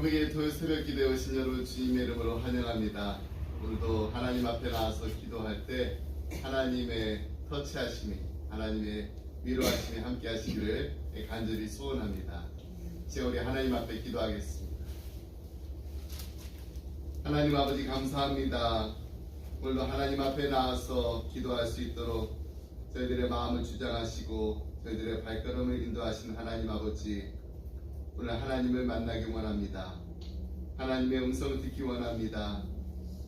전국의 새벽 기도에 오신 여러분 주님의 이름으로 환영합니다. 오늘도 하나님 앞에 나와서 기도할 때 하나님의 터치하심이, 하나님의 위로하심이 함께 하시기를 간절히 소원합니다. 이제 우리 하나님 앞에 기도하겠습니다. 하나님 아버지 감사합니다. 오늘도 하나님 앞에 나와서 기도할 수 있도록 저희들의 마음을 주장하시고 저희들의 발걸음을 인도하시는 하나님 아버지, 오늘 하나님을 만나기 원합니다. 하나님의 음성을 듣기 원합니다.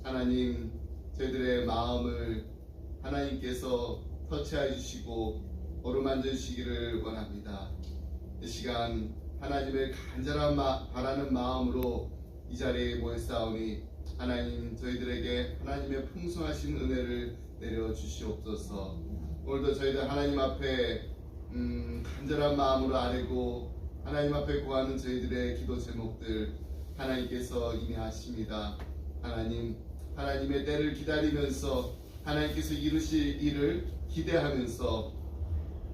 하나님, 저희들의 마음을 하나님께서 터치해 주시고 어루만져 주시기를 원합니다. 이 시간 하나님을 간절한 바라는 마음으로 이 자리에 모였사오니 하나님, 저희들에게 하나님의 풍성하신 은혜를 내려 주시옵소서. 오늘도 저희들 하나님 앞에 간절한 마음으로 아뢰고 하나님 앞에 구하는 저희들의 기도 제목들 하나님께서 이미 아십니다. 하나님, 하나님의 때를 기다리면서 하나님께서 이루실 일을 기대하면서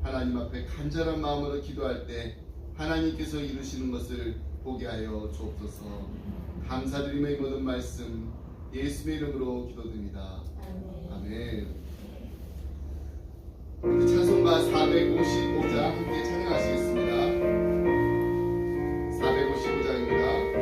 하나님 앞에 간절한 마음으로 기도할 때 하나님께서 이루시는 것을 보게 하여 주옵소서. 감사드리며 이 모든 말씀 예수의 이름으로 기도드립니다. 아멘. 우리 찬송가 455장 함께 찬양하시겠습니다. 455장입니다.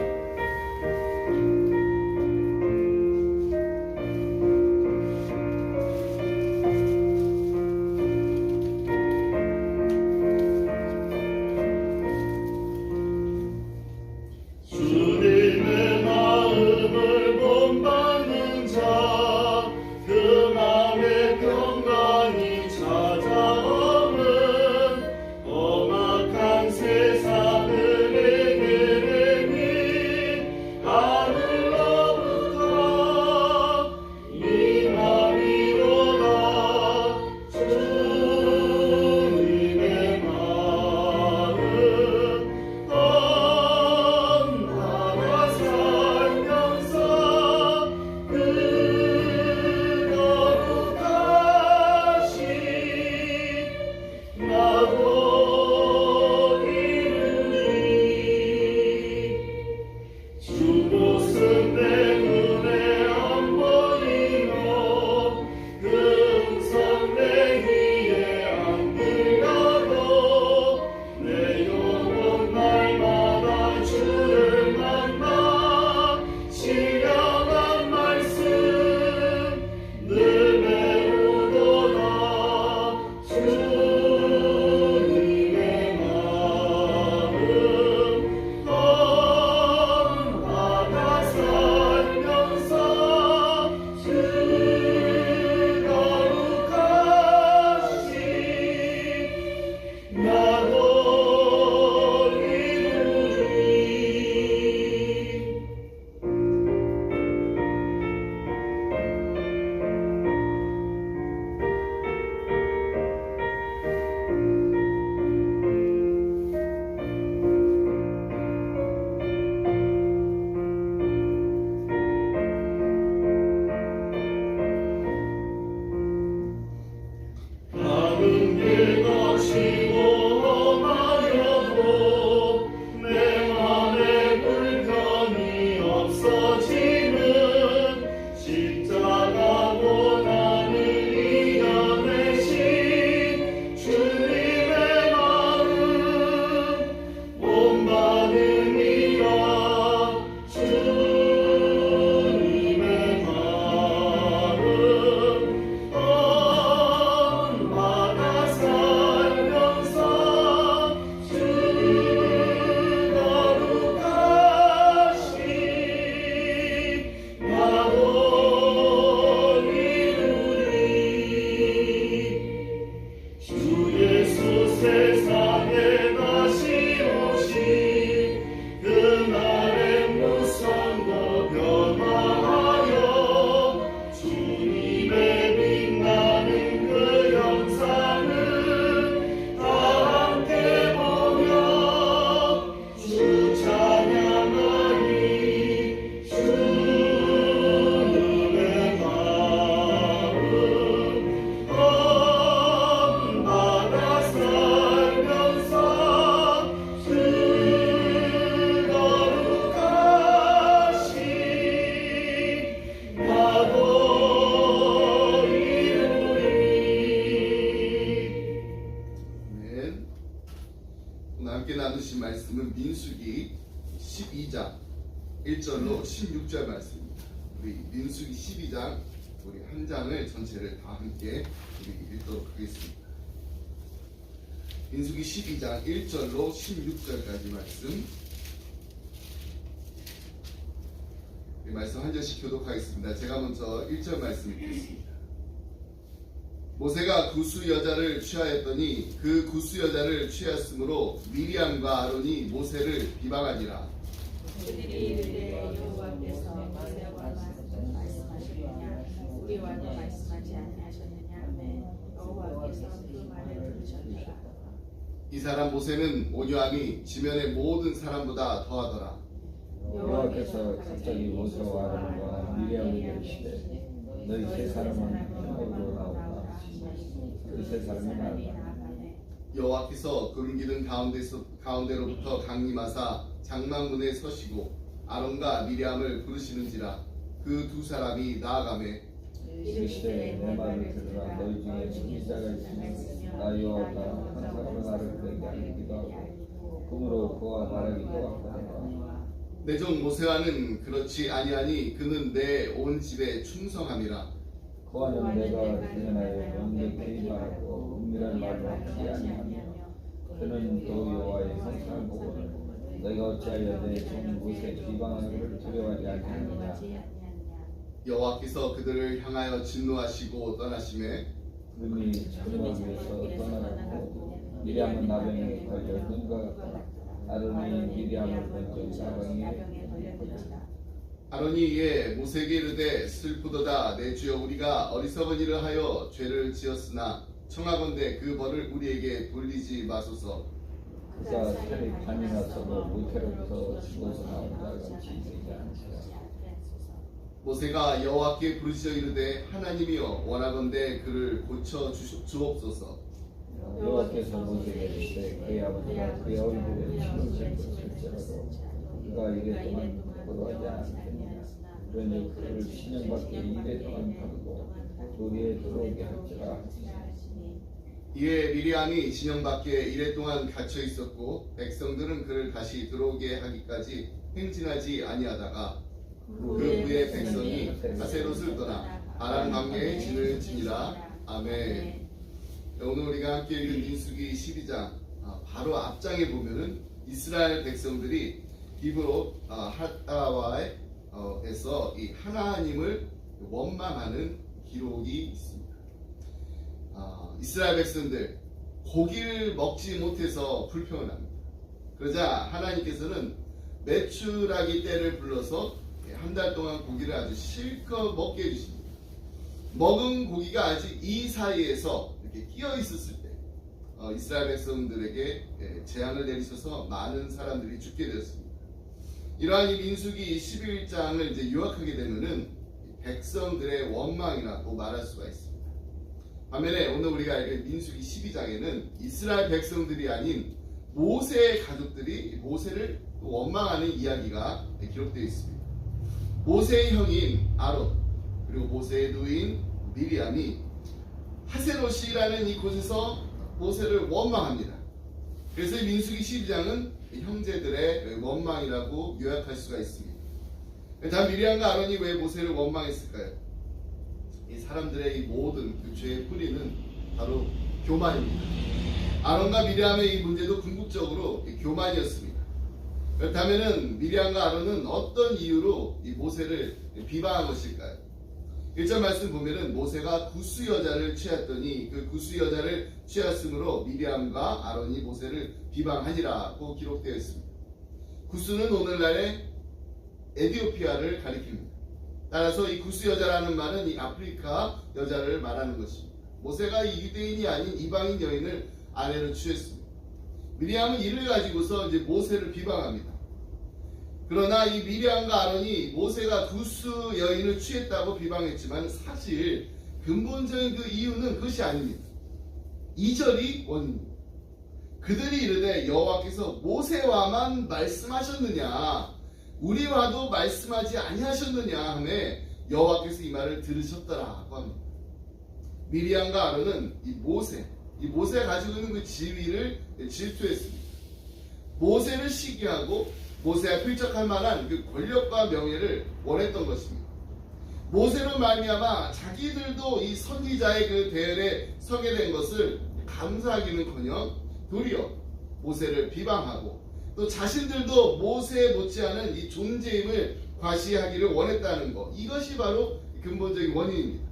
변화하여 주님의 1절로 16절 말씀입니다. 우리 민수기 12장 우리 한 장을 전체를 다 함께 우리 읽도록 하겠습니다. 민수기 12장 1절로 16절까지 말씀. 이 말씀 한 절씩 교독하겠습니다. 제가 먼저 1절 말씀 읽겠습니다. 모세가 구스 여자를 취하였더니 그 구스 여자를 취하였으므로 미리암과 아론이 모세를 비방하니라. 그들이 이르되 여호와께서 모세와 말씀하셨느냐 우리와도 말씀하지 아니하셨느냐 하매 여호와께서 그 말을 들으셨더라. 이 사람 모세는 온유함이 지면의 모든 사람보다 더하더라. 여호와께서 갑자기 모세와 아론과 미리암에게 이르시되 너희 세 사람은 hin으로 나오라. 그 세 사람이 나아가니 여호와께서 구름 기둥 가운데로부터 강림하사 장막문에 서시고 아론과 미리암을 부르시는지라. 그 두 사람이 나아가매 이르시되 내 말을 들으라. 너희 중에 선지자가 있으면 나 여호와가 한 사람을 나를 그에게 알리기도 하고 꿈으로 그와 말하기도 하거니와 내 종 모세와는 그렇지 아니하니 그는 내 온 집에 충성함이라. 그와는 내가 대면하여 명백히 말하고 은밀한 말로 하지 아니하며 그는 또 여호와의 형상을 보고 너희가 어찌하여 내 종 모세 비방하는 것을 두려워하지 아니하느냐. 여호와께서 그들을 향하여 진노하시고 떠나심에 구름이 천막 위에서 떠나갔고 미리암은 나병에 걸려 눈과 같다. 아론이 미리암을 먼저 나병에 걸렸다. 아론이 이에 모세에게 이르되 슬프도다. 내 주여 우리가 어리석은 일을 하여 죄를 지었으나 청하건대 그 벌을 우리에게 돌리지 마소서. 그가 살이 반이 났어도 모태로부터 죽어서 나온 자가 같이 되지 않으시라. 모세가 여호와께 부르짖어 이르되 하나님이여 원하건대 그를 고쳐 주옵소서. 여호와께서 모세에게 이르시되 그의 아버지가 그의 얼굴에 침을 뱉고 살지라도 그가 이래 동안 거부하지 않겠느냐. 그러니 그를 신령 밖에 이래 동안 가두고 도리에 들어오게 할지라. 이에 미리암이 진영 밖에 이래 동안 갇혀 있었고 백성들은 그를 다시 들어오게 하기까지 행진하지 아니하다가 그 후에 백성이 하세롯을 떠나 바람 관계에 진을 치니라. 아멘. 오늘 우리가 함께 읽은 민수기 12장 바로 앞장에 보면은 이스라엘 백성들이 기브롯 하타와에서 이 하나님을 원망하는 기록이 있습니다. 이스라엘 백성들 고기를 먹지 못해서 불평을 합니다. 그러자 하나님께서는 메추라기 떼를 불러서 한 달 동안 고기를 아주 실컷 먹게 해주십니다. 먹은 고기가 아직 이 사이에서 이렇게 끼어 있었을 때 이스라엘 백성들에게 재앙을 내리셔서 많은 사람들이 죽게 되었습니다. 이러한 이 민수기 11장을 이제 요약하게 되면은 백성들의 원망이라고 말할 수가 있습니다. 반면에 오늘 우리가 읽은 민수기 12장에는 이스라엘 백성들이 아닌 모세의 가족들이 모세를 원망하는 이야기가 기록되어 있습니다. 모세의 형인 아론 그리고 모세의 누인 미리암이 하세롯이라는 이곳에서 모세를 원망합니다. 그래서 민수기 12장은 형제들의 원망이라고 요약할 수가 있습니다. 자, 미리암과 아론이 왜 모세를 원망했을까요? 이 사람들의 이 모든 그 죄의 뿌리는 바로 교만입니다. 아론과 미리암의 이 문제도 궁극적으로 교만이었습니다. 그렇다면 미리암과 아론은 어떤 이유로 이 모세를 비방한 것일까요? 1절 말씀 보면은 모세가 구스 여자를 취했더니 그 구스 여자를 취하였으므로 미리암과 아론이 모세를 비방하니라고 기록되어 있습니다. 구스는 오늘날의 에티오피아를 가리킵니다. 따라서 이 구스 여자라는 말은 이 아프리카 여자를 말하는 것입니다. 모세가 이 유대인이 아닌 이방인 여인을 아내로 취했습니다. 미리암은 이를 가지고서 이제 모세를 비방합니다. 그러나 이 미리암과 아론이 모세가 구스 여인을 취했다고 비방했지만 사실 근본적인 그 이유는 그것이 아닙니다. 2절이 원인입니다. 그들이 이르되 여호와께서 모세와만 말씀하셨느냐 우리와도 말씀하지 아니하셨느냐 하매 여호와께서 이 말을 들으셨더라고 합니다. 미리암과 아론은 이 모세가 가지고 있는 그 지위를 질투했습니다. 모세를 시기하고 모세가 필적할 만한 그 권력과 명예를 원했던 것입니다. 모세로 말미암아 자기들도 이 선지자의 그 대열에 서게 된 것을 감사하기는커녕 도리어 모세를 비방하고 또 자신들도 모세에 못지않은 이 존재임을 과시하기를 원했다는 것, 이것이 바로 근본적인 원인입니다.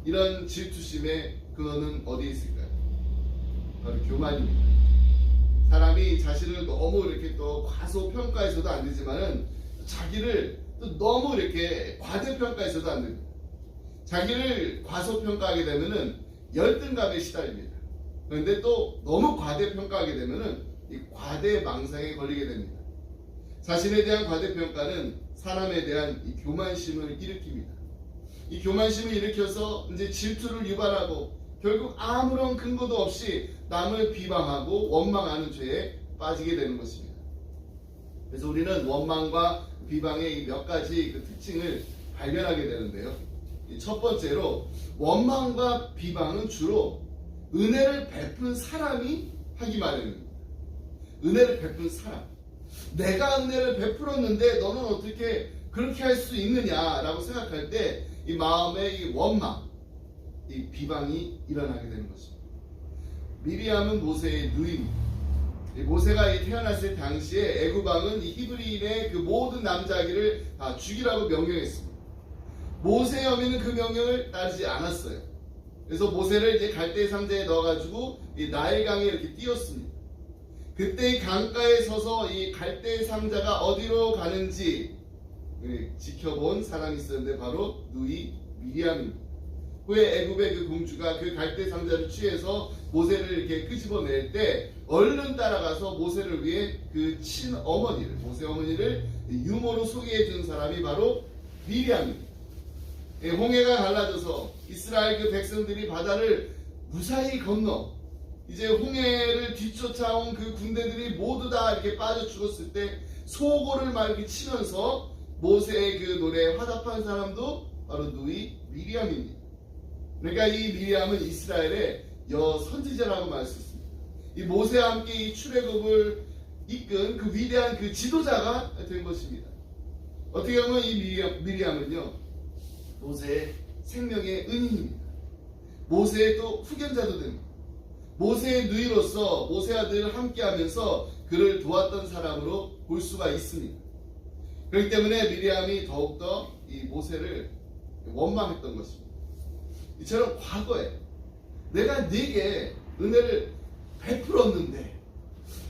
이런 질투심의 근원은 어디에 있을까요? 바로 교만입니다. 사람이 자신을 너무 이렇게 또 과소평가해서도 안 되지만은 자기를 또 너무 이렇게 과대평가해서도 안 됩니다. 자기를 과소평가하게 되면은 열등감에 시달립니다. 그런데 또 너무 과대평가하게 되면은 이 과대망상에 걸리게 됩니다. 자신에 대한 과대평가는 사람에 대한 이 교만심을 일으킵니다. 이 교만심을 일으켜서 이제 질투를 유발하고 결국 아무런 근거도 없이 남을 비방하고 원망하는 죄에 빠지게 되는 것입니다. 그래서 우리는 원망과 비방의 이 몇 가지 그 특징을 발견하게 되는데요. 첫 번째로 원망과 비방은 주로 은혜를 베푼 사람이 하기 마련입니다. 은혜를 베푼 사람. 내가 은혜를 베풀었는데 너는 어떻게 그렇게 할 수 있느냐라고 생각할 때 이 마음의 이 원망, 이 비방이 일어나게 되는 것입니다. 미리암은 모세의 누이입니다. 모세가 태어났을 당시에 애굽 왕은 이 히브리인의 그 모든 남자아기를 다 죽이라고 명령했습니다. 모세의 어미는 그 명령을 따르지 않았어요. 그래서 모세를 이제 갈대 상자에 넣어가지고 이 나일강에 이렇게 띄웠습니다. 그때 이 강가에 서서 이 갈대 상자가 어디로 가는지 지켜본 사람이 있었는데 바로 누이 미리암입니다. 후에 애굽의 그 공주가 그 갈대 상자를 취해서 모세를 이렇게 끄집어낼 때 얼른 따라가서 모세를 위해 그 친어머니를, 모세 어머니를 유모로 소개해 준 사람이 바로 미리암입니다. 홍해가 갈라져서 이스라엘 그 백성들이 바다를 무사히 건너 이제 홍해를 뒤쫓아온 그 군대들이 모두 다 이렇게 빠져 죽었을 때 소고를 막 이렇게 치면서 모세의 그 노래에 화답한 사람도 바로 누이 미리암입니다. 그러니까 이 미리암은 이스라엘의 여선지자라고 말할 수 있습니다. 이 모세와 함께 이 출애굽을 이끈 그 위대한 그 지도자가 된 것입니다. 어떻게 보면 이 미리암은요, 모세의 생명의 은인입니다. 모세의 또 후견자도 됩니다. 모세의 누이로서 모세와 늘 함께하면서 그를 도왔던 사람으로 볼 수가 있습니다. 그렇기 때문에 미리암이 더욱더 이 모세를 원망했던 것입니다. 이처럼 과거에 내가 네게 은혜를 베풀었는데,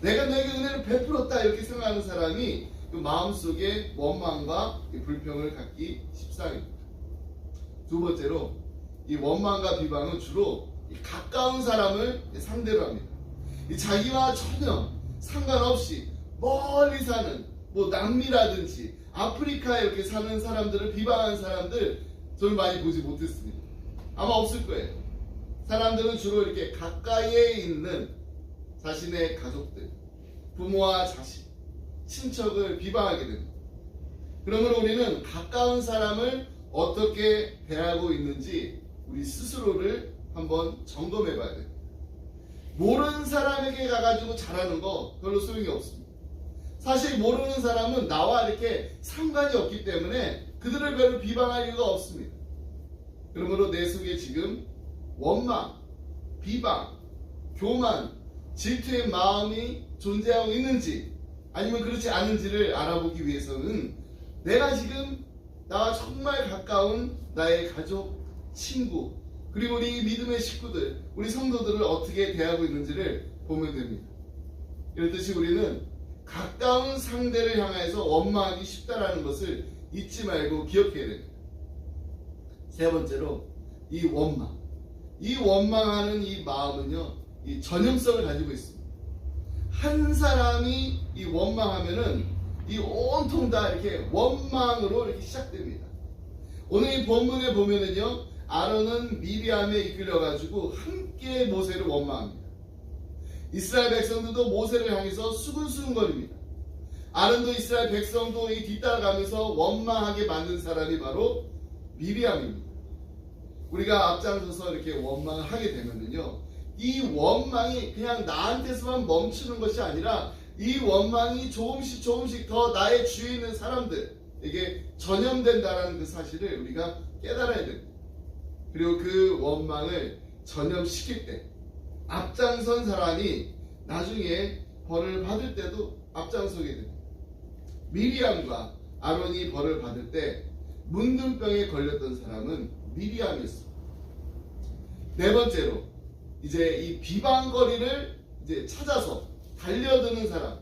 내가 너에게 은혜를 베풀었다 이렇게 생각하는 사람이 그 마음속에 원망과 불평을 갖기 십상입니다. 두 번째로 이 원망과 비방은 주로 가까운 사람을 상대로 합니다. 자기와 전혀 상관없이 멀리 사는 뭐 남미라든지 아프리카에 이렇게 사는 사람들을 비방하는 사람들 저는 많이 보지 못했습니다. 아마 없을 거예요. 사람들은 주로 이렇게 가까이에 있는 자신의 가족들, 부모와 자식, 친척을 비방하게 됩니다. 그러면 우리는 가까운 사람을 어떻게 대하고 있는지 우리 스스로를 한번 점검해 봐야 됩니다. 모르는 사람에게 가가지고 잘하는 거 별로 소용이 없습니다. 사실 모르는 사람은 나와 이렇게 상관이 없기 때문에 그들을 별로 비방할 이유가 없습니다. 그러므로 내 속에 지금 원망, 비방, 교만, 질투의 마음이 존재하고 있는지 아니면 그렇지 않은지를 알아보기 위해서는 내가 지금 나와 정말 가까운 나의 가족, 친구, 그리고 우리 믿음의 식구들, 우리 성도들을 어떻게 대하고 있는지를 보면 됩니다. 이렇듯이 우리는 가까운 상대를 향해서 원망하기 쉽다라는 것을 잊지 말고 기억해야 됩니다. 세 번째로 이 원망. 이 원망하는 이 마음은요, 이 전염성을 가지고 있습니다. 한 사람이 이 원망하면은 이 온통 다 이렇게 원망으로 이렇게 시작됩니다. 오늘 이 본문에 보면은요, 아론은 미리암에 이끌려가지고 함께 모세를 원망합니다. 이스라엘 백성들도 모세를 향해서 수근수근거립니다. 아론도 이스라엘 백성도 이 뒤따라가면서 원망하게 만든 사람이 바로 미리암입니다. 우리가 앞장서서 이렇게 원망을 하게 되면요, 이 원망이 그냥 나한테서만 멈추는 것이 아니라 이 원망이 조금씩 더 나의 주위에 있는 사람들에게 전염된다는 그 사실을 우리가 깨달아야 됩니다. 그리고 그 원망을 전염시킬 때 앞장선 사람이 나중에 벌을 받을 때도 앞장서게 됩니다. 미리암과 아론이 벌을 받을 때 문둥병에 걸렸던 사람은 미리암이었습니다. 네 번째로 이제 이 비방거리를 이제 찾아서 달려드는 사람,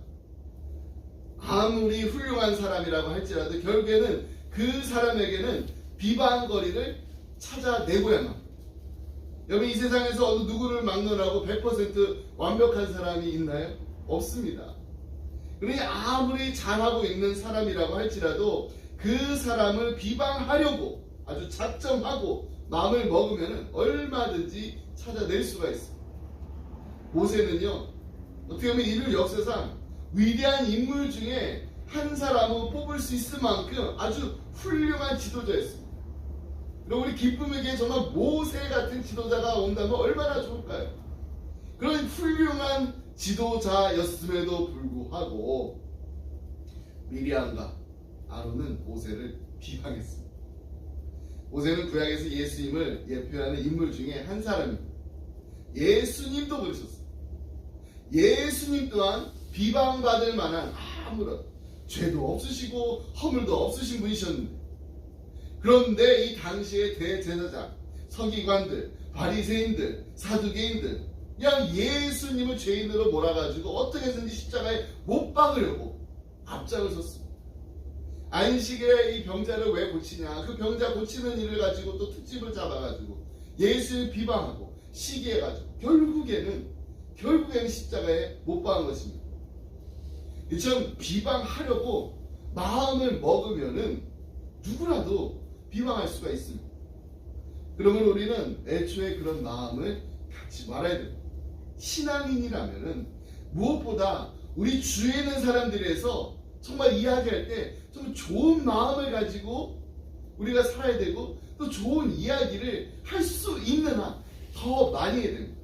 아무리 훌륭한 사람이라고 할지라도 결국에는 그 사람에게는 비방거리를 찾아내고야만. 여러분, 이 세상에서 어느 누구를 막론하고 100% 완벽한 사람이 있나요? 없습니다. 그러니 아무리 잘하고 있는 사람이라고 할지라도 그 사람을 비방하려고 아주 작정하고 마음을 먹으면 얼마든지 찾아낼 수가 있어요. 모세는요, 어떻게 보면 인류 역사상 위대한 인물 중에 한 사람을 뽑을 수 있을 만큼 아주 훌륭한 지도자였습니다. 그리고 우리 기쁨에게 정말 모세 같은 지도자가 온다면 얼마나 좋을까요? 그런 훌륭한 지도자였음에도 불구하고 미리암과 아론은 모세를 비방했습니다. 모세는 구약에서 예수님을 예표하는 인물 중에 한 사람입니다. 예수님도 그러셨어요. 예수님 또한 비방받을 만한 아무런 죄도 없으시고 허물도 없으신 분이셨는데, 그런데 이 당시의 대제사장, 서기관들, 바리새인들, 사두개인들 그냥 예수님을 죄인으로 몰아가지고 어떻게 해서든지 십자가에 못 박으려고 앞장을 섰습니다. 안식일에 이 병자를 왜 고치냐, 그 병자 고치는 일을 가지고 또 특집을 잡아가지고 예수를 비방하고 시기해가지고 결국에는 십자가에 못 박은 것입니다. 이처럼 비방하려고 마음을 먹으면은 누구라도 비방할 수가 있습니다. 그러면 우리는 애초에 그런 마음을 갖지 말아야 됩니다. 신앙인이라면은 무엇보다 우리 주위에 있는 사람들에서 정말 이야기할 때 좀 좋은 마음을 가지고 우리가 살아야 되고, 또 좋은 이야기를 할 수 있는 한 더 많이 해야 됩니다.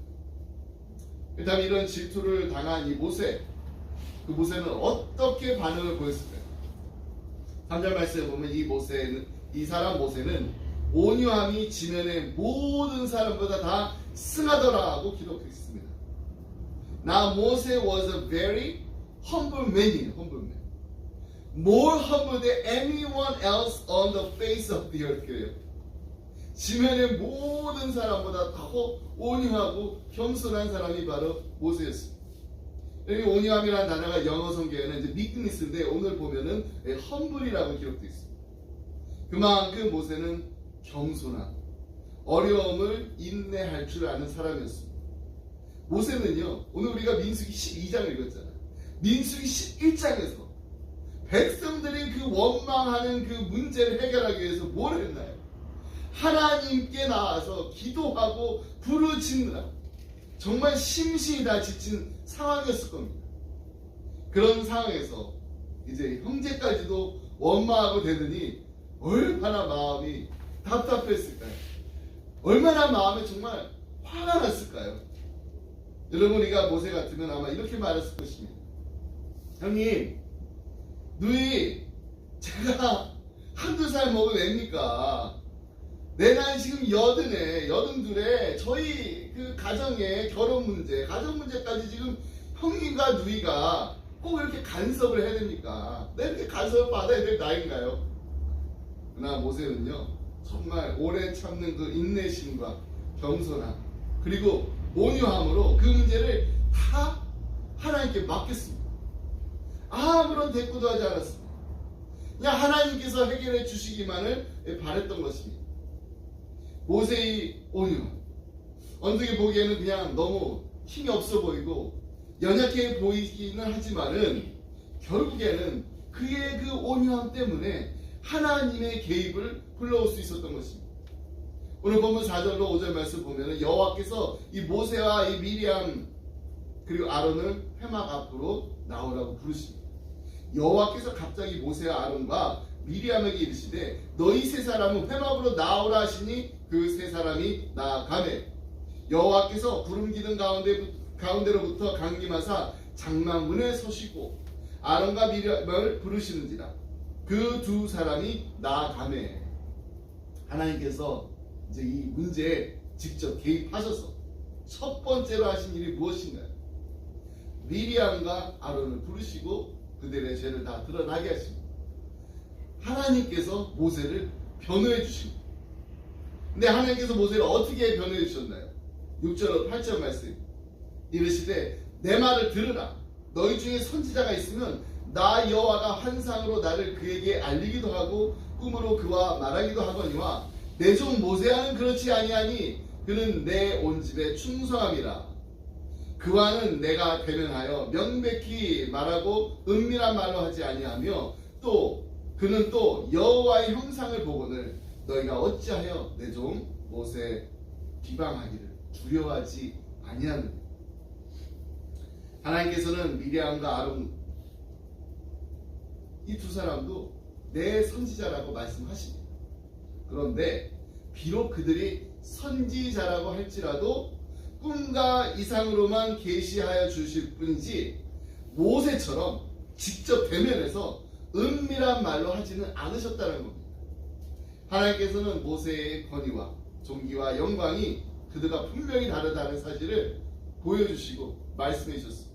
일단 이런 질투를 당한 이 모세, 그 모세는 어떻게 반응을 보였을까요? 3절 말씀에 보면 이 사람 모세는 온유함이 지면의 모든 사람보다 다 승하더라고 기록했습니다. Now Moses was a very humble man. More humble than anyone else on the face of the earth. 그래요. 지면의 모든 사람보다 더 온유하고 겸손한 사람이 바로 모세였습니다. 여기 온유함이라는 단어가 영어 성경에는 이제 meekness인데 오늘 보면은 humble이라고 기록되어 있습니다. 그만큼 모세는 겸손한, 어려움을 인내할 줄 아는 사람이었습니다. 모세는요, 오늘 우리가 민수기 12장을 읽었잖아요. 민수기 11장에서 백성들이 그 원망하는 그 문제를 해결하기 위해서 뭘 했나요? 하나님께 나와서 기도하고 부르짖느라 정말 심신이 다 지친 상황이었을 겁니다. 그런 상황에서 이제 형제까지도 원망하고 되더니 얼마나 마음이 답답했을까요? 얼마나 마음에 정말 화가 났을까요? 여러분, 우리가 모세 같으면 아마 이렇게 말했을 것입니다. 형님, 누이, 제가 한두 살 먹은 애입니까? 내 나이 지금 82에 저희 그 가정의 결혼 문제, 가정 문제까지 지금 형님과 누이가 꼭 이렇게 간섭을 해야 됩니까? 내가 이렇게 간섭을 받아야 될 나이인가요? 그러나 모세는요, 정말 오래 참는 그 인내심과 겸손함, 그리고 온유함으로 그 문제를 다 하나님께 맡겼습니다. 아무런 대꾸도 하지 않았습니다. 그냥 하나님께서 해결해 주시기만을 바랬던 것입니다. 모세의 온유함, 어떻게 보기에는 그냥 너무 힘이 없어 보이고 연약해 보이기는 하지만은 결국에는 그의 그 온유함 때문에 하나님의 개입을 불러올 수 있었던 것입니다. 오늘 본문 4절로 5절 말씀 보면은 여호와께서 이 모세와 이 미리암 그리고 아론을 회막 앞으로 나오라고 부르십니다. 여호와께서 갑자기 모세와 아론과 미리암에게 이르시되 너희 세 사람은 회막으로 나오라 하시니 그 세 사람이 나아가매 여호와께서 구름 기둥 가운데로부터 강림하사 장막문에 서시고 아론과 미리암을 부르시는지라. 그 두 사람이 나아가매. 하나님께서 이제 이 문제에 직접 개입하셔서 첫 번째로 하신 일이 무엇인가요? 미리암과 아론을 부르시고 그들의 죄를 다 드러나게 하십니다. 하나님께서 모세를 변호해 주십니다. 근데 하나님께서 모세를 어떻게 변호해 주셨나요? 6절 8절 말씀 이르시되 내 말을 들으라. 너희 중에 선지자가 있으면 나 여호와가 환상으로 나를 그에게 알리기도 하고 꿈으로 그와 말하기도 하거니와 내 종 모세와는 그렇지 아니하니 그는 내 온 집에 충성함이라. 그와는 내가 대면하여 명백히 말하고 은밀한 말로 하지 아니하며 또 그는 또 여호와의 형상을 보거늘 너희가 어찌하여 내 종 모세 비방하기를 두려워하지 아니하느냐. 하나님께서는 미리암과 아론 이 두 사람도 내 선지자라고 말씀하십니다. 그런데 비록 그들이 선지자라고 할지라도 꿈과 이상으로만 계시하여 주실 뿐이지 모세처럼 직접 대면해서 은밀한 말로 하지는 않으셨다는 겁니다. 하나님께서는 모세의 권위와 존귀와 영광이 그들과 분명히 다르다는 사실을 보여주시고 말씀해 주셨습니다.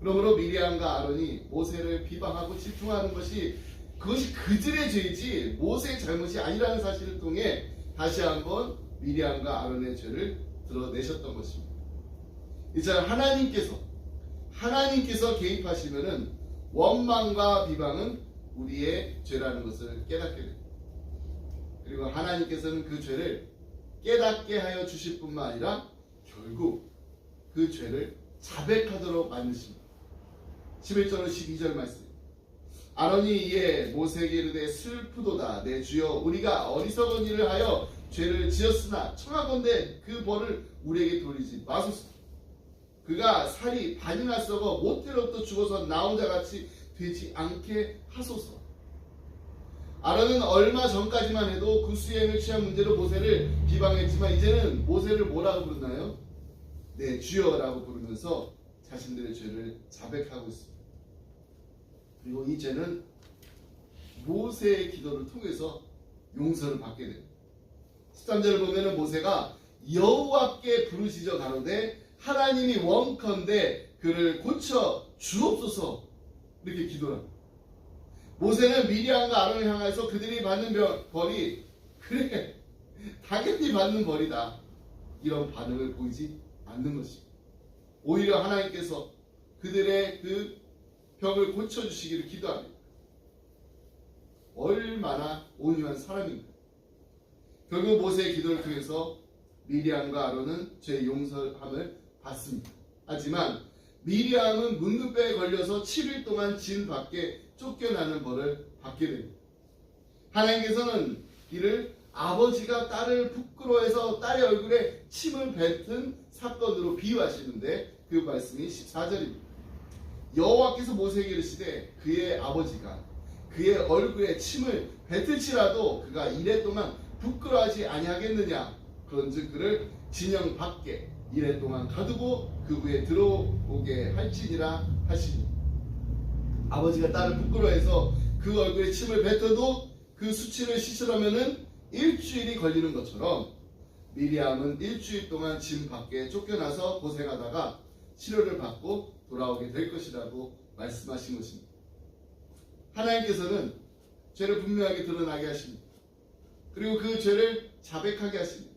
그러므로 미리암과 아론이 모세를 비방하고 질투하는 것이 그것이 그들의 죄이지 모세의 잘못이 아니라는 사실을 통해 다시 한번 미리암과 아론의 죄를 드러내셨던 것입니다. 이제 하나님께서 개입하시면은 원망과 비방은 우리의 죄라는 것을 깨닫게 됩니다. 그리고 하나님께서는 그 죄를 깨닫게 하여 주실 뿐만 아니라 결국 그 죄를 자백하도록 만드십니다. 11절로 12절 말씀. 아론이 이에 모세에게 이르되 슬프도다 내 주여 우리가 어리석은 일을 하여 죄를 지었으나 청하건대 그 벌을 우리에게 돌리지 마소서. 그가 살이 반이나 썩어 못대로부터 죽어서 나 혼자같이 되지 않게 하소서. 아론은 얼마 전까지만 해도 구수행을 취한 문제로 모세를 비방했지만 이제는 모세를 뭐라고 부르나요? 네, 주여라고 부르면서 자신들의 죄를 자백하고 있습니다. 그리고 이 죄는 모세의 기도를 통해서 용서를 받게 됩니다. 13절을 보면은 모세가 여호와께 부르시져 가로되 하나님이 원컨대 그를 고쳐 주옵소서 이렇게 기도를 합니다. 모세는 미리암과 아론을 향해서 그들이 받는 벌이 그래 당연히 받는 벌이다 이런 반응을 보이지 않는 것입니다. 오히려 하나님께서 그들의 그 병을 고쳐주시기를 기도합니다. 얼마나 온유한 사람인가. 결국 모세의 기도를 통해서 미리암과 아론은 죄 용서함을 받습니다. 하지만 미리암은 문둥병에 걸려서 7일 동안 진 밖에 쫓겨나는 벌을 받게 됩니다. 하나님께서는 이를 아버지가 딸을 부끄러워해서 딸의 얼굴에 침을 뱉은 사건으로 비유하시는데 그 말씀이 14절입니다. 여호와께서 모세에게 이르시되 그의 아버지가 그의 얼굴에 침을 뱉을지라도 그가 이래 동안 부끄러워하지 아니하겠느냐. 그런즉 그를 진영 밖에 이래 동안 가두고 그 후에 들어오게 할지니라 하시니. 아버지가 딸을 부끄러워해서 그 얼굴에 침을 뱉어도 그 수치를 씻으려면은 일주일이 걸리는 것처럼 미리암은 일주일 동안 진 밖에 쫓겨나서 고생하다가 치료를 받고 돌아오게 될 것이라고 말씀하신 것입니다. 하나님께서는 죄를 분명하게 드러나게 하십니다. 그리고 그 죄를 자백하게 하십니다.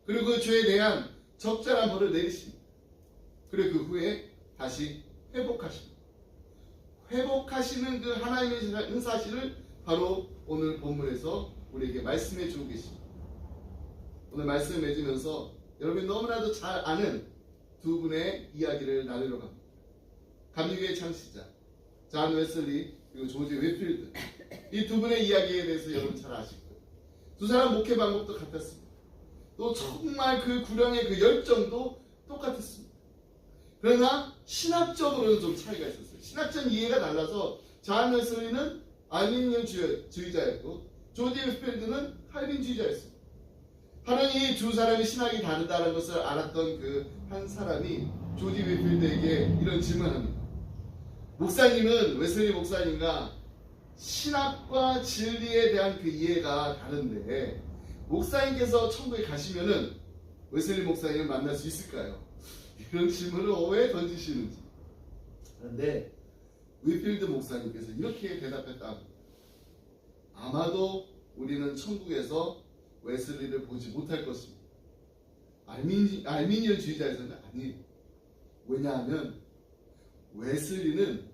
그리고 그 죄에 대한 적절한 벌을 내리십니다. 그리고 그 후에 다시 회복하십니다. 회복하시는 그 하나님의 사실을 바로 오늘 본문에서 우리에게 말씀해 주고 계십니다. 오늘 말씀을 맺으면서 여러분이 너무나도 잘 아는 두 분의 이야기를 나누려고 합니다. 감리교의 창시자 존 웨슬리 그리고 조지 웨필드, 이 두 분의 이야기에 대해서 여러분 잘 아실 거예요. 두 사람 목회 방법도 같았습니다. 또 정말 그 구령의 그 열정도 똑같았습니다. 그러나 신학적으로는 좀 차이가 있었어요. 신학적 이해가 달라서 존 웨슬리는 알미니언주의자였고 조지 웨필드는 칼빈주의자였습니다. 하나님 이 두 사람이 신학이 다르다는 것을 알았던 그 한 사람이 조지 웨필드에게 이런 질문을 합니다. 목사님은 웨슬리 목사님과 신학과 진리에 대한 그 이해가 다른데 목사님께서 천국에 가시면은 웨슬리 목사님을 만날 수 있을까요? 이런 질문을 왜 던지시는지. 그런데 웨필드 목사님께서 이렇게 대답했다 합니다. 아마도 우리는 천국에서 웨슬리를 보지 못할 것입니다. 알미니언주의자에서는 아니에요. 왜냐하면 웨슬리는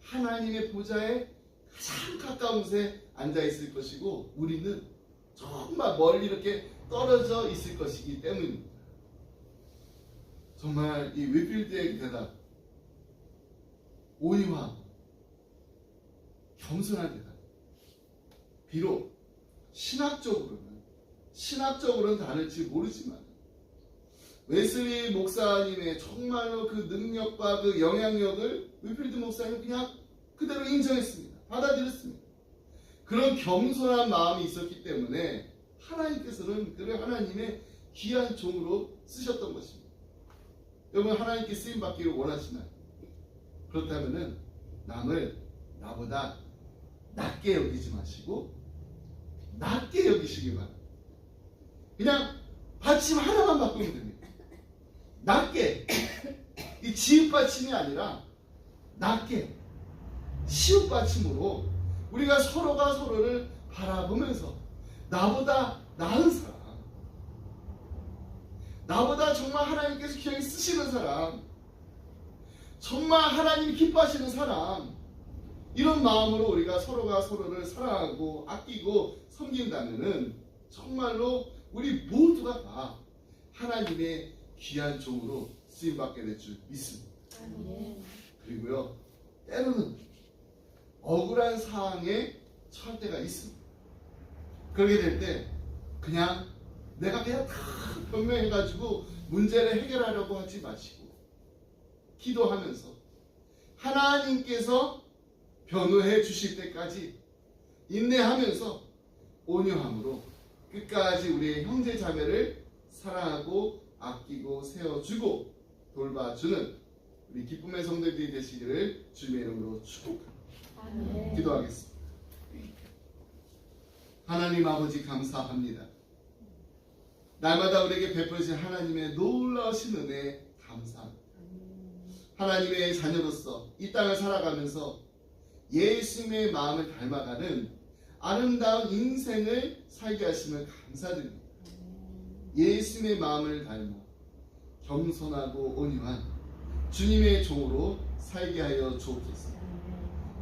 하나님의 보좌에 가장 가까운 곳에 앉아 있을 것이고 우리는 정말 멀리 이렇게 떨어져 있을 것이기 때문입니다. 정말 이 웨필드의 대답, 온유하고 겸손한 대답. 비록 신학적으로는 다를지 모르지만 웨슬리 목사님의 정말로 그 능력과 그 영향력을 웨필드 목사님은 그냥 그대로 인정했습니다. 받아들였습니다. 그런 겸손한 마음이 있었기 때문에 하나님께서는 그를 하나님의 귀한 종으로 쓰셨던 것입니다. 여러분, 하나님께 쓰임받기를 원하시나요? 그렇다면 남을 나보다 낮게 여기지 마시고 낮게 여기시기 바랍니다. 그냥 받침 하나만 바꾸면 됩니다. 낮게, 이 지읒 받침이 아니라 낮게 시읒 받침으로 우리가 서로가 서로를 바라보면서 나보다 나은 사람, 나보다 정말 하나님께서 귀하게 쓰시는 사람, 정말 하나님이 기뻐하시는 사람, 이런 마음으로 우리가 서로가 서로를 사랑하고 아끼고 섬긴다면은 정말로 우리 모두가 다 하나님의 귀한 종으로 쓰임받게 될 줄 믿습니다. 그리고요, 때로는 억울한 상황에 처할 때가 있습니다. 그러게 될 때 그냥 내가 그냥 다 변명해가지고 문제를 해결하려고 하지 마시고 기도하면서 하나님께서 변호해 주실 때까지 인내하면서 온유함으로 끝까지 우리의 형제 자매를 사랑하고 아끼고 세워주고 돌봐주는 우리 기쁨의 성도들이 되시기를 주님의 이름으로 축복합니다. 기도하겠습니다. 하나님 아버지 감사합니다. 날마다 우리에게 베풀어진 하나님의 놀라우신 은혜 감사합니다. 하나님의 자녀로서 이 땅을 살아가면서 예수님의 마음을 닮아가는 아름다운 인생을 살게 하심을 감사드립니다. 예수님의 마음을 닮아 겸손하고 온유한 주님의 종으로 살게 하여 주옵소서.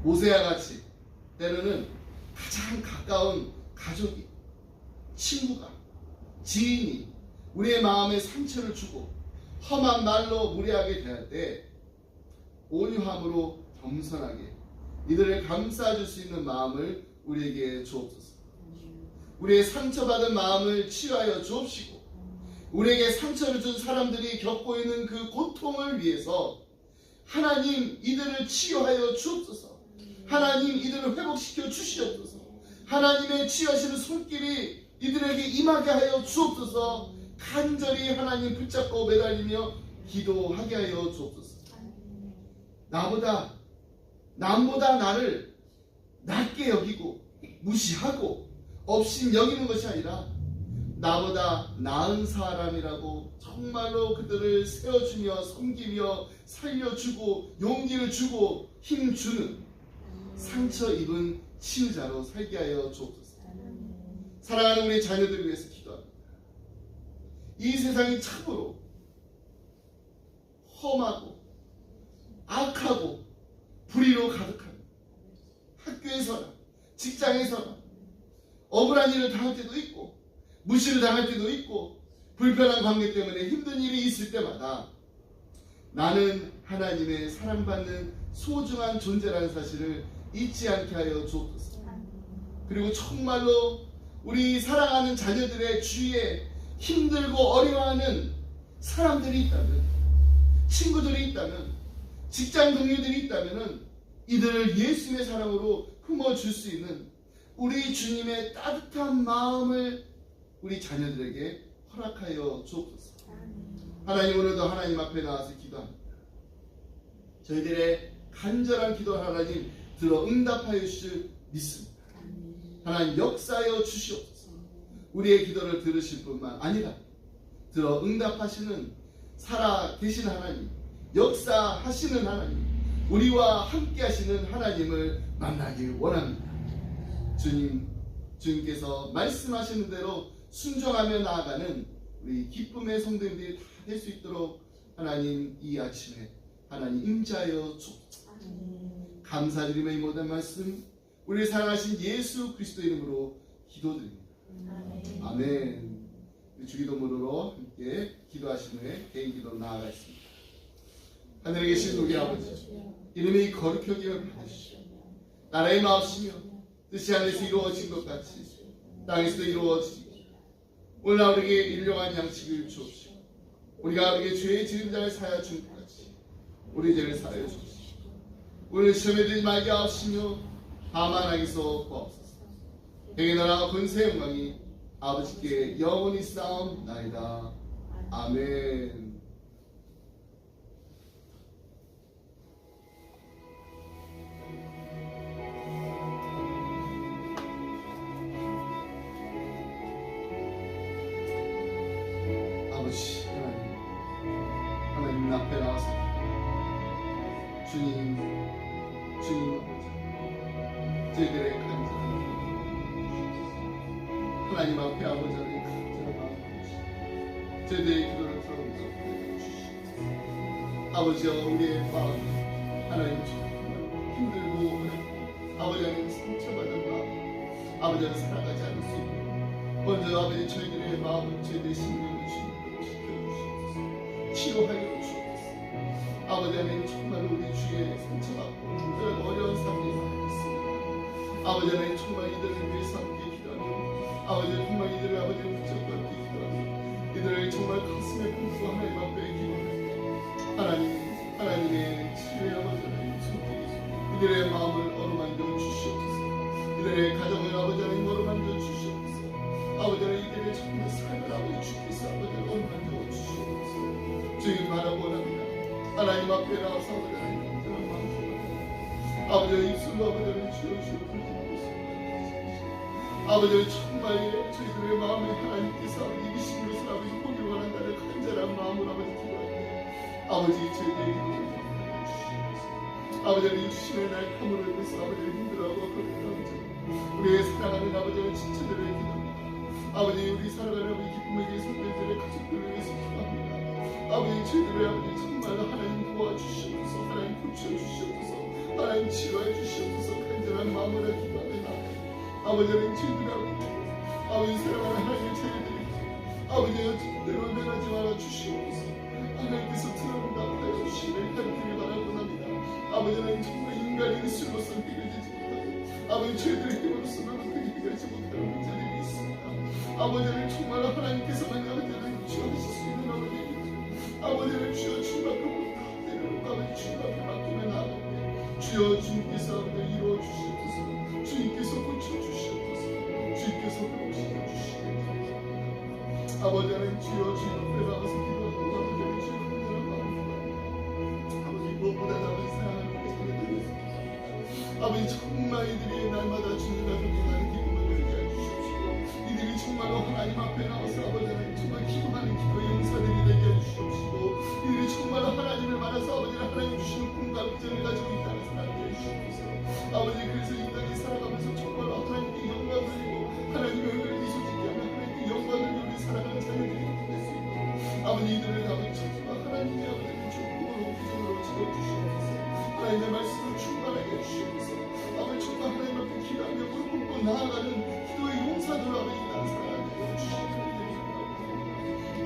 모세와 같이 때로는 가장 가까운 가족이, 친구가, 지인이 우리의 마음에 상처를 주고 험한 말로 무례하게 대할 때 온유함으로 겸손하게 이들을 감싸줄 수 있는 마음을 우리에게 주옵소서. 우리의 상처받은 마음을 치유하여 주옵시고 우리에게 상처를 준 사람들이 겪고 있는 그 고통을 위해서 하나님 이들을 치유하여 주옵소서. 하나님 이들을 회복시켜 주시옵소서. 하나님의 치유하시는 손길이 이들에게 임하게 하여 주옵소서. 간절히 하나님 붙잡고 매달리며 기도하게 하여 주옵소서. 남보다 나를 낮게 여기고 무시하고 업신 여기는 것이 아니라 나보다 나은 사람이라고 정말로 그들을 세워주며 섬기며 살려주고 용기를 주고 힘주는 상처 입은 치유자로 살게 하여 주옵소서. 사랑하는 우리 자녀들을 위해서 기도합니다. 이 세상이 참으로 험하고 악하고 불의로 가득합니다. 학교에서나 직장에서나 억울한 일을 당할 때도 있고 무시를 당할 때도 있고 불편한 관계 때문에 힘든 일이 있을 때마다 나는 하나님의 사랑받는 소중한 존재라는 사실을 잊지 않게 하여 주옵소서. 그리고 정말로 우리 사랑하는 자녀들의 주위에 힘들고 어려워하는 사람들이 있다면, 친구들이 있다면, 직장 동료들이 있다면 이들을 예수님의 사랑으로 품어줄 수 있는 우리 주님의 따뜻한 마음을 우리 자녀들에게 허락하여 주옵소서. 하나님, 오늘도 하나님 앞에 나와서 기도합니다. 저희들의 간절한 기도 하나님 들어 응답하여 주실 믿습니다. 하나님 역사하여 주시옵소서. 우리의 기도를 들으실 뿐만 아니라 들어 응답하시는 살아 계신 하나님, 역사하시는 하나님, 우리와 함께 하시는 하나님을 만나길 원합니다. 주님께서 말씀하시는 대로 순종하며 나아가는 우리 기쁨의 성도님들이 다 될 수 있도록 하나님 이 아침에 하나님 임자하여 주옵소서. 감사드리며 이 모든 말씀 우리 사랑하신 예수 그리스도 이름으로 기도드립니다. 아멘. 주기도문으로 함께 기도하신 후에 개인 기도로 나아가겠습니다. 하늘에 계신 우리 아버지, 이름이 거룩하기를 바라시오. 나라의 마음이며 뜻이 하늘에서 이루어진 것 같이 땅에서도 이루어지고, 오늘 우리에게 일용할 양식을 주옵시오. 우리가 우리에게 죄의 지은 자를 사하여 준 것 같이 우리 죄를 사하여 주옵시오. 오늘 시험에 들지 말게 하옵시며 다만 악에서 구하옵소서. 행의 나라 권세 영광이 아버지께 영원히 쌓옵나이다. 아멘. 아버지 하나님 앞에 나와서 주님 아버지, 저희들의 간절한 하나님 앞에 아버지 하나님 간절한 마음, 저희들의 기도를 들어주시옵소서. 아버지여, 우리의 마음 하나님 정말 힘들고 아버지 하나님 상처받은 마음, 아버지 하나님 살아가지 않을 수 있고, 먼저 아버지 저희들의 마음을 저희들의 심령을 주님께로 지켜주시옵소서. 치료하여 주옵소서. 아버지 하나님 정말 우리 주의 상처받고 그런 어려운 사람들이 많이 있습니다. 아버지 하나님 정말 이들을 위해서 함께 기도하며, 아버지 정말 이들을 아버지 붙잡고 함께 기도하며, 이들을 정말 가슴에 품고 하나님 앞에 기도하며, 하나님의 치유의 아버지 하나님 손길이 이들의 마음을 어루만져 주시옵소서. 이들의 가정을 아버지 하나님 어루만져 주시옵소서. 아버지 하나님 이들의 정말 삶을 아버지 주께서 아버지 어루만져 주시옵소서. 주님 바라보랍니다. 하나님 앞에 나와서 아버지 하나님 간절한 마음으로 아버지 입술로 아버지 하나님 주여 아버지 정말 저희들의 마음에 하나님께서 이기신 것을 아버지 보기 원한다는 간절한 마음으로 아버지 기도합니다. 아버지 저희들의 기도를 주시옵소서. 아버지 하나님 주신의 날카로운 인해서 아버지 힘들어하고 그렇게 우리의 사랑하는 아버지 하나님 지체들을 기도합니다. 아버지 우리 살아가는 우리 기쁨의 위해서 저희들의 가족들을 위해서 기도합니다. 아버지 저희들의 아버지 정말 하나님 도와주시옵소서. 하나님 고쳐주시옵소서. 하나님 치료해 주시옵소서. 간절한 마음으로 기도합니다. 아버지 하나님 저희들 아버지 사랑하는 하나님 저희들이 아버지의 뜻대로 변하지 말아 주시옵소서. 하나님께서 들어온다고 주시기를 간절히 바라고 합니다. 아버지 하나님 정말 인간의 입술로서 해결되지 못하고 아버지 저희들의 힘으로서는 어떻게 해결하지 못하는 문제들이 있습니다. 아버지 하나님 정말 하나님께서만 아버지 하나님 주어주실 수 있는 아버지를 주여 주님 앞에 내려놓고 아버지 주님 앞에 맡기며 나아갈때 주여 주님께서 아버지 이루어 주시옵소서. 주님께서 고쳐주시옵소서. 주님께서 회복시켜주시옵소서. 아버지 하나님 주여 주님 앞에 나와서 기도하고 아버지 하나님 주여 간절한 마음으로 아버지 무엇보다 아버지 사랑하는 우리 자녀들을 기도합니다. 아버지 정말 이들이 날마다 주님 앞에 나는 기쁨을 누리게 해주시옵시고, 이들이 정말로 하나님 앞에 나와서 아버지 하나님 정말 기도하는 기도의 용사들이 되게 해주시옵시고, 이들이 정말로 하나님을 만나서 아버지를 하나님 주시는 꿈과 비전을 가지고 있다는 사람을 해주시옵소서. 아버지 그래서 이 땅에 살아가면서 정말로 하나님께 영광을 드리고 하나님의 얼굴을 미소짓게 하며 하나님께 영광을 우리 사랑하는 자녀들이 될 수 있도록 아버지 이들을 아버지 정말 하나님의 아버지 축복으로 비전으로 채워주시옵소서. 하나님의 말씀을 충만하게 해주시옵소서. 아버지 정말 하나님 앞에 기도하며 무릎 꿇고 나아가는 기도의 용사들 아버지 있다는 사랑을 해주시옵소서.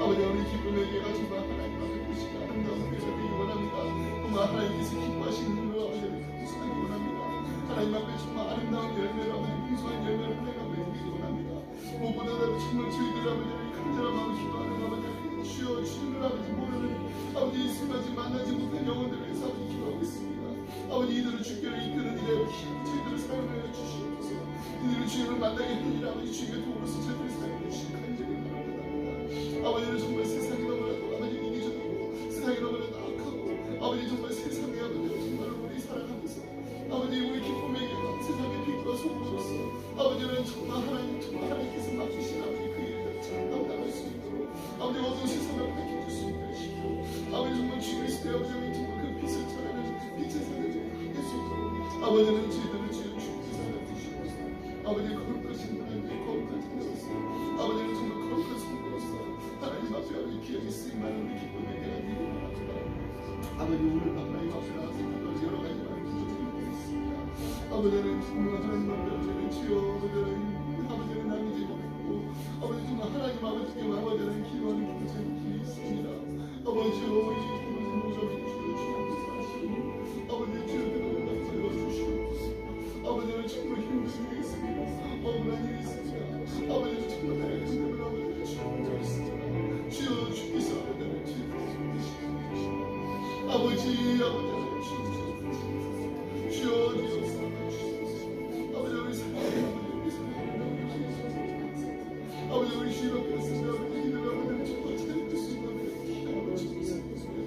아버지 우리 기쁨의 예가 정말 하나님 앞에 보시기 아름다운 교회가 되기 원합니다. 정말 하나님께서 기뻐하시는 일로 아버지를 감수하기 원합니다. 하나님 앞에 정말 아름다운 열매를 아버지 풍성한 열매를 하나님 앞에 드리기 원합니다. 무엇보다도 정말 저희들 아버지를 간절한 마음을 기도하는 아버지 주여 주님을 아버지 모르는 아버지 이승까지 만나지 못한 영혼들을 위해서 아버지 기도하고 있습니다. 아버지 이들을 주께로 이끄는 일에 저희들을 사용하여 주시옵소서. 이들을 주님을 만나게 하는 일 아버지 주님의 도움으로서 저희들을 사용하여 주시기 간절히 바랍니다. 아버지는 정말 세상이 너무나도 아버지 이기적이고 세상이 너무나도 악하고 아버지 정말 세상에 아버지 아버지 어두운 세상을 밝혀줄 수 있게 하시고 아버지 정말 주 그리스도의 아버지 정말 그 빛을 찾아내는 그 빛의 삶을 할 수 있도록 아버지는 저희들을 주여 주께서 살아주시옵소서. 아버지 거룩하신 하나님 거룩하신 자로서 아버지는 정말 거룩한 성도로서 하나님 앞에 아버지 기억이 쓰임하는 우리 기쁨의 내가 믿음을 합니다. 아버지 오늘 밤 하나님 앞에 나와서 여러 가지 말을 기도드리고 있습니다. 아버지는 정말 하나님 앞에 아버지는 주여 아버지는 남이 되고 아버지 정말 하나님 아버지께 아버지는 기도하는 기도자의 길이 있습니다. 아버지요 이 모습을 주여 주옵소서. 아버지 주여 들어오다 세워주시옵소서. 아버지는 정말 힘든 일이 있습니다. 억울한 일이 있습니다. 아버지는 정말 나의 힘듦을 아버지는 주옵소서 있습니다. 주여 주께서 아버지를 지켜주시옵소서. 아버지 아버지를 주옵소서. 주여 주여 살아주시옵소서. 아버지 우리 사랑하는 아버지 우리 주여 앞에 있습니다. 아버지 기도를 아버지를 정말 잘해줄 수 있는 아버지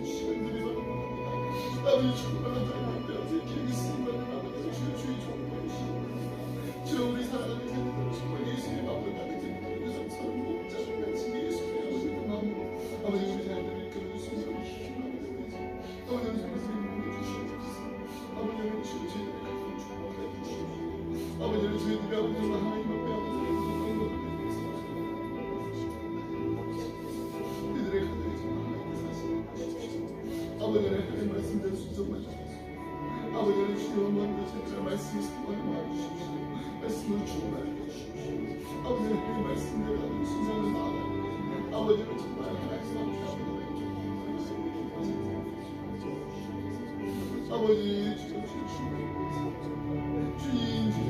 시간들이 바랍니다. 아버지 정말 하나님 앞에 아버지 길이 쓰임받는 아버지 주의 정말 주옵소서. 주여 우리 사랑하는 자녀들 정말 예수님 앞에 나는 자녀들 서로 목자를 같이 예수님 아버지 그 마음으로 아버지 우리 자녀들을 이끌어주시며 아버지 우리 선생님 보내주시옵소서. 아버지는 주여 저희들의 가슴을 축복해 주시옵소서. 아버지는 저희들이 아버지 하나님 앞에 아버지를 아버지는 하나님 말씀대로 순종만 주십시오. 아버지는 주여 먼저 제가 말씀을 선포하여 주십시오. 말씀을 주고하여 주십시오. 아버지는 하나님 말씀대로 하는 순종을 나아가는 아버지는 정말 하나님 앞에 아버지 주여 주님 주여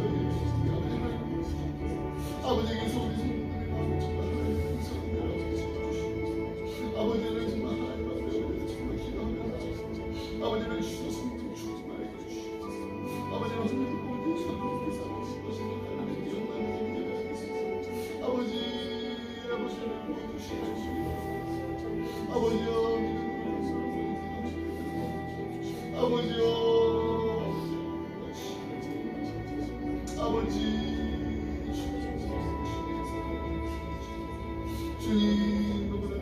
아버지께서 우리 성도들의 마음을 정말 하나님 성도들을 지켜주시옵소서. 아버지는 정말 하나님 앞에 정말 기도하며 아버지는 주여 성도 주지 말아 주시옵소서. 아버지는 하나님 모든 사람을 살아주실 것이니 하나님께 영광을 드리겠습니다. 아버지는 모두 시켜주시옵소서. 아버지여 아버지여 아버지 주님 너무나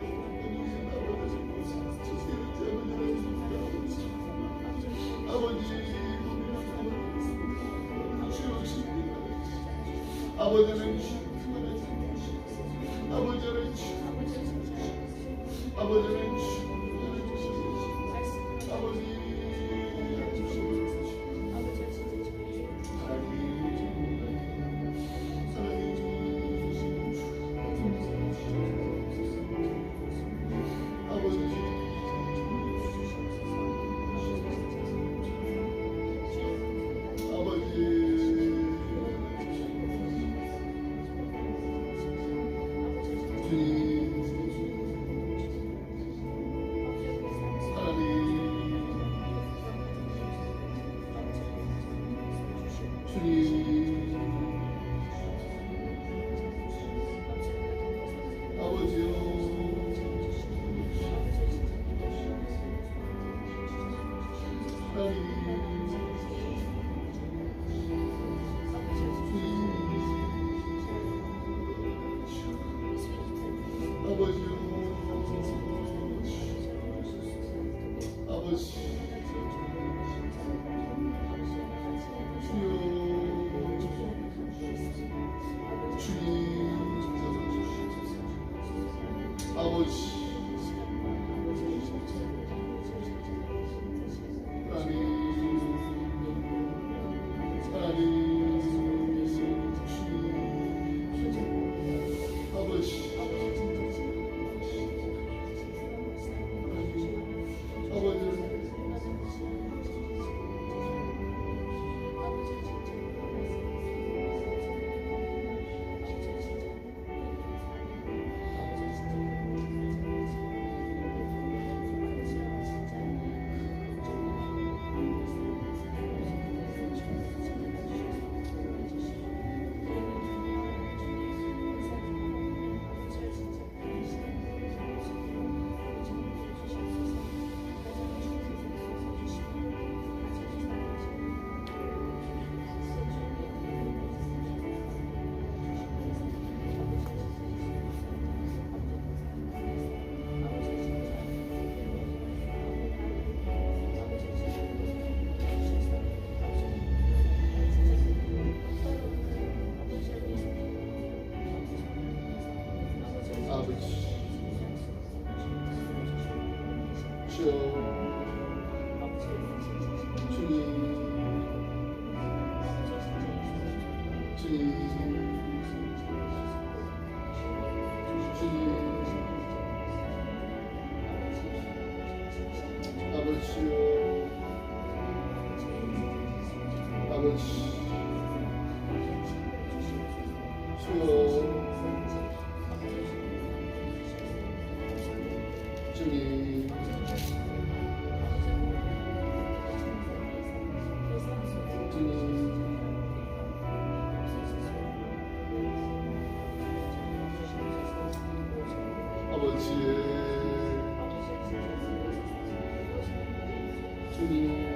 아버지는 아버지여 주님 아버지여 아버지 주여 주님 아버지의 주님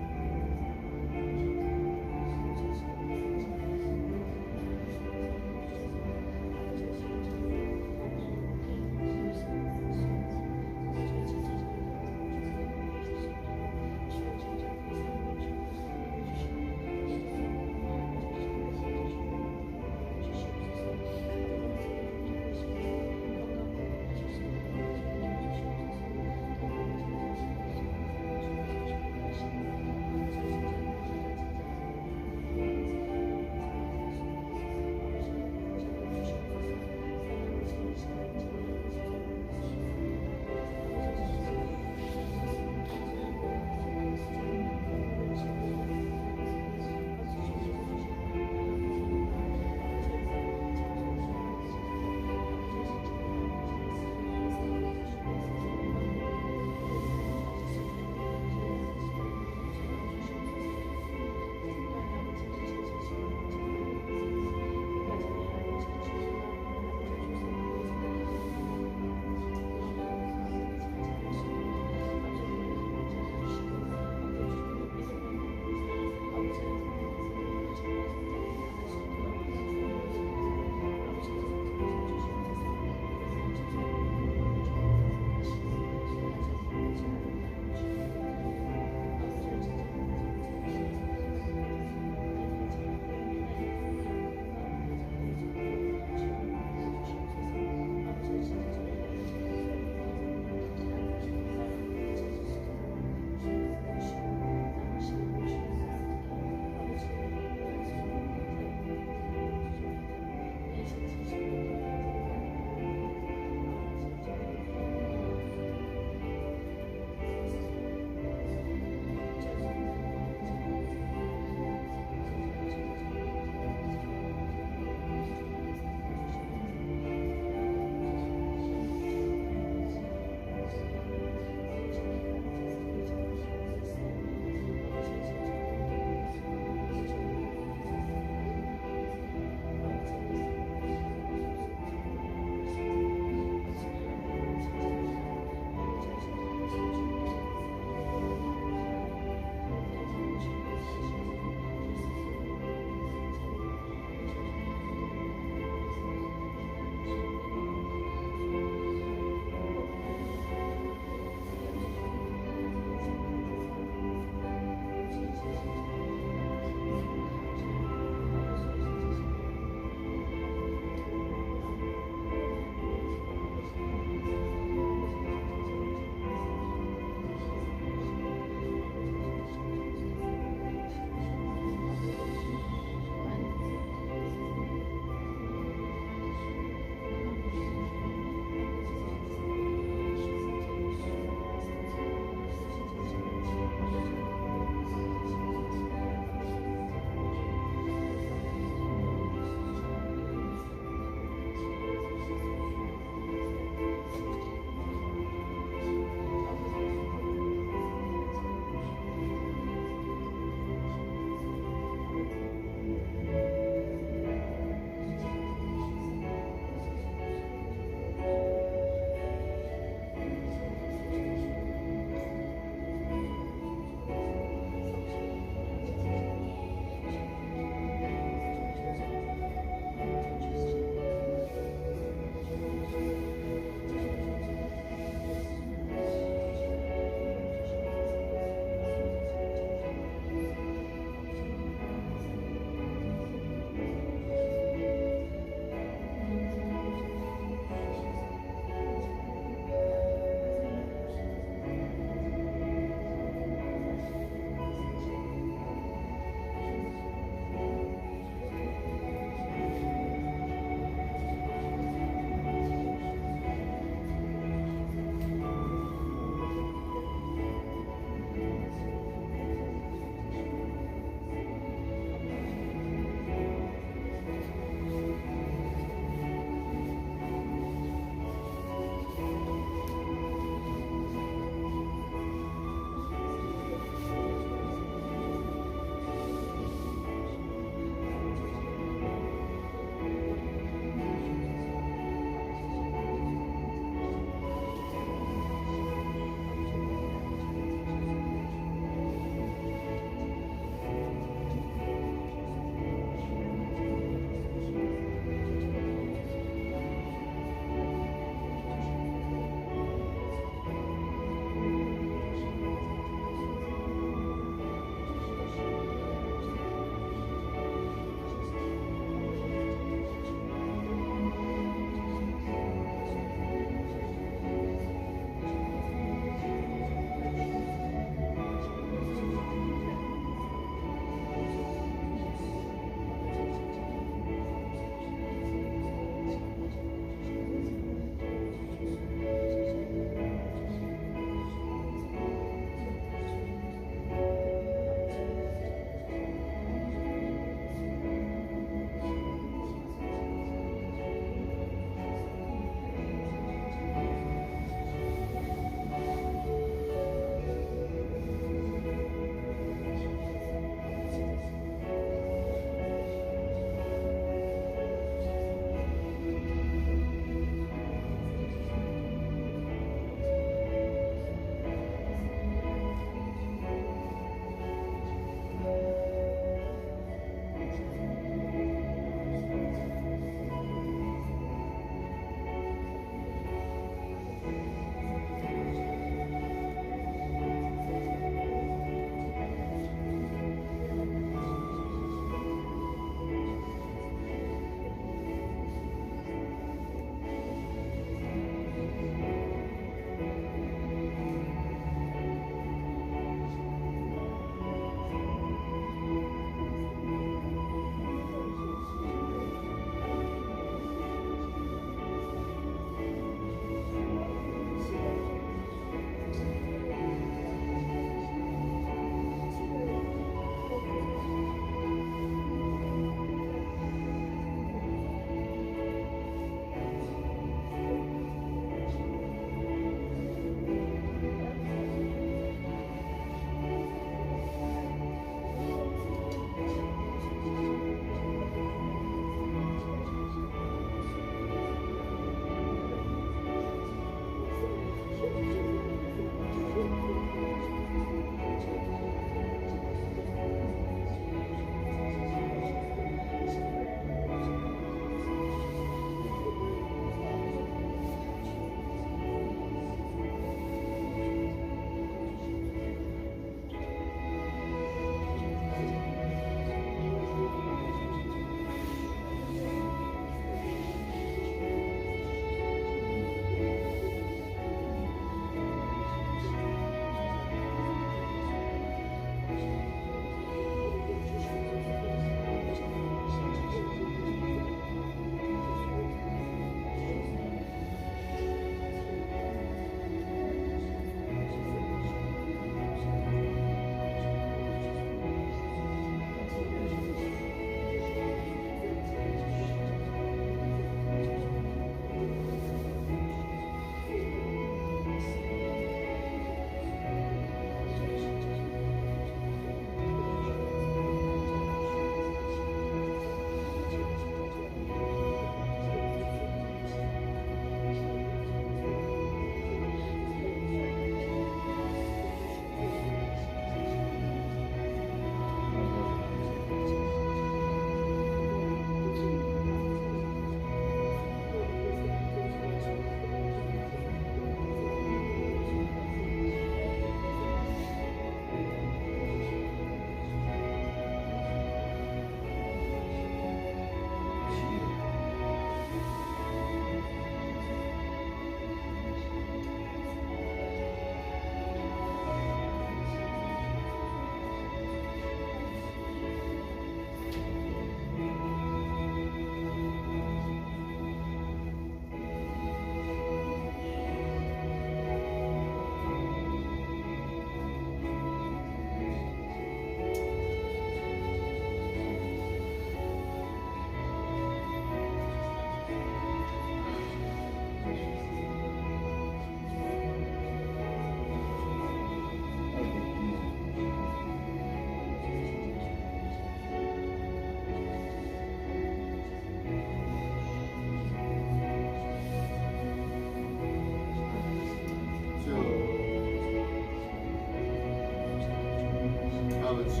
아버지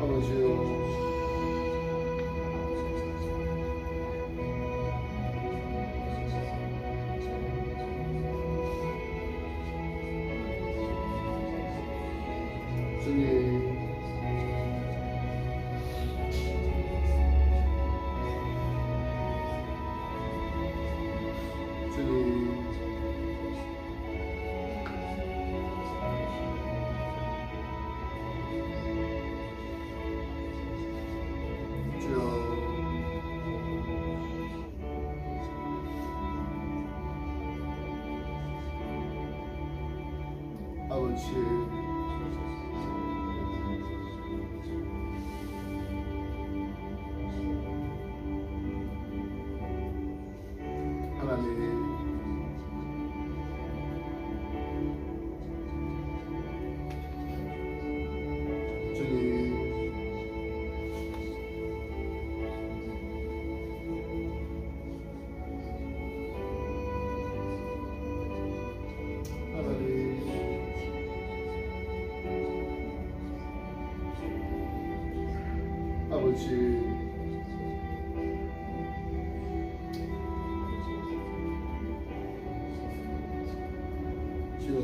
아버지요 주님 주님 주여 아버지 하나님 주님 하나님 아버지 주여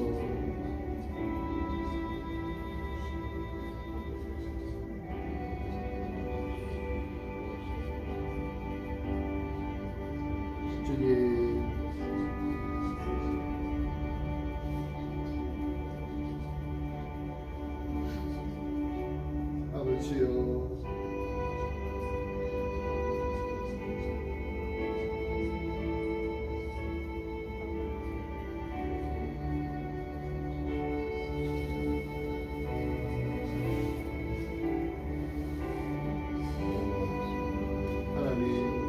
주님 아버지요 하나님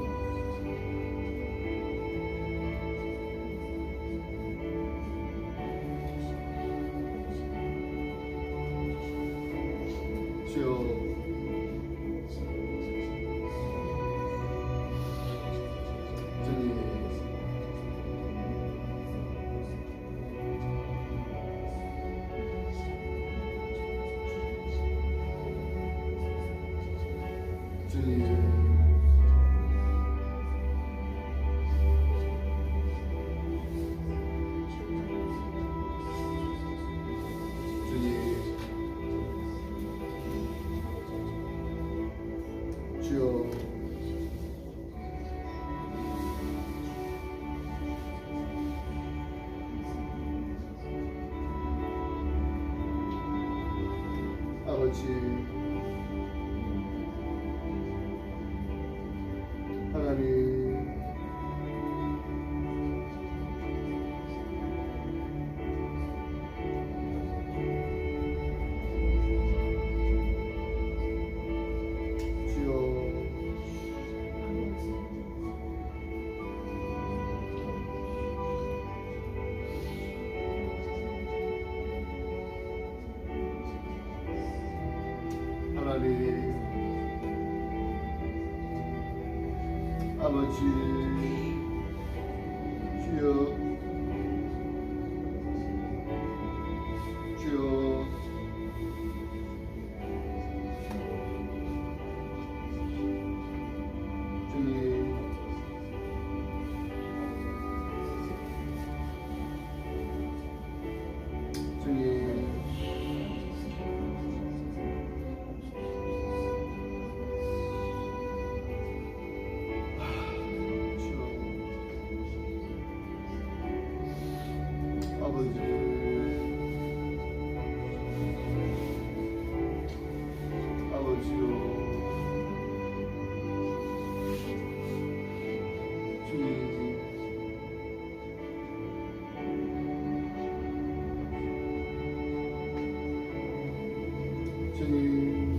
주여 주님 주님 주님 주여 아버지 하나님 주여 하나님 아버지 주여 주여 주님 주님 아버지 아버지요 주님 주님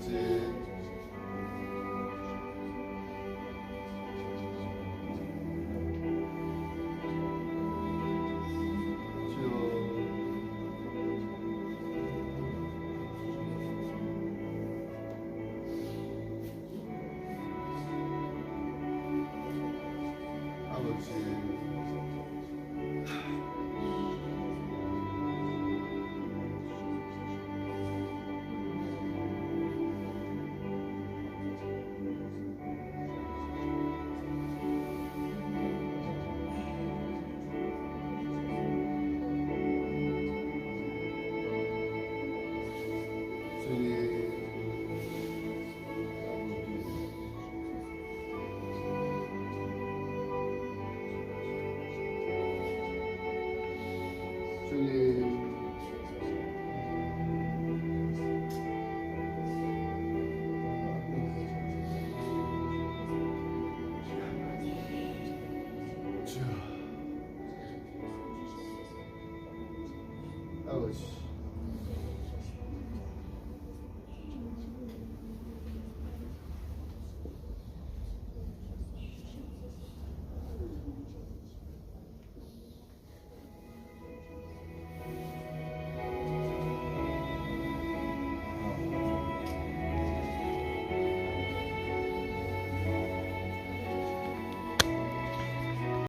즉